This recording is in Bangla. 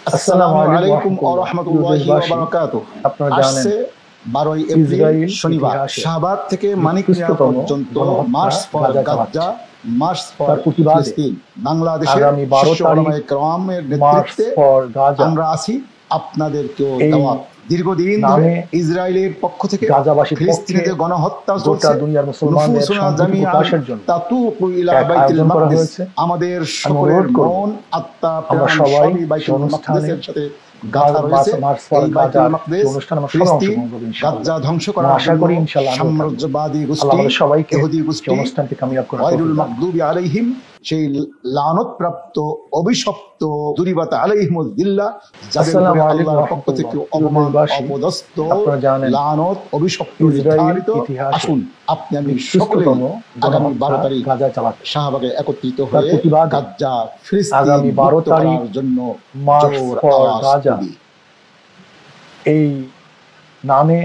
আসসালামু আলাইকুম ওয়া রাহমাতুল্লাহি ওয়া বারাকাতুহু। আপনারা জানেন 12 এপ্রিল শনিবার শাহবাগ থেকে মানিক মিয়া পর্যন্ত March for Gaza, March for ফিলিস্তিন, বাংলাদেশের আগামী 12 তারিখ কেরামের মার্চ নেতৃত্বে ফর গাজা আমরা আছি। আপনাদেরকেও দাওয়াত। দীর্ঘদিন ধরে ইসরায়েলের পক্ষ থেকে গাজাবাসীর ফিলিস্তিনিদের গণহত্যা চলছে। গোটা দুনিয়ার মুসলমানদের শান্তি প্রকাশের জন্য তাতুকু ইলা বাইতুল মাকদিস, আমাদের সকলের মন আত্মা আমরা প্রাণ সবাই সবই বাইতুল মাকদিসের সাথে গাথা রয়েছে। মার্চ ফর এই গাজা বাইতুল মাকদিস অনুষ্ঠানে আমরা সবাই ফিলিস্তিন অংশগ্রহণ করব ইনশাআল্লাহ। গাজা ধ্বংস করার আশা করি ইনশাআল্লাহ সাম্রাজ্যবাদী গোষ্ঠী, আমাদের সবাইকে ইহুদি গোষ্ঠী, অনুষ্ঠানটি কামিয়াব করার গায়রুল মাগদুবি আলাইহিম, সেই লানতপ্রাপ্ত অভিশপ্ত দুরিবাত আলাইহিমুল দিল্লাহ, যাদের উপরে আল্লাহর পক্ষ থেকে অপমান, অপদস্থ, লানত, অভিশপ্ত নির্ধারিত। আসুন আপনি আমি সকলে আগামী 12 তারিখ গাজা চালাতে শাহবাগে একত্রিত হয়ে গাজা ফিলিস্তিন আগামী 12 তারিখ জন্য মার্চ জোর ফর আওয়াজ গাজা তুলি। এই নামে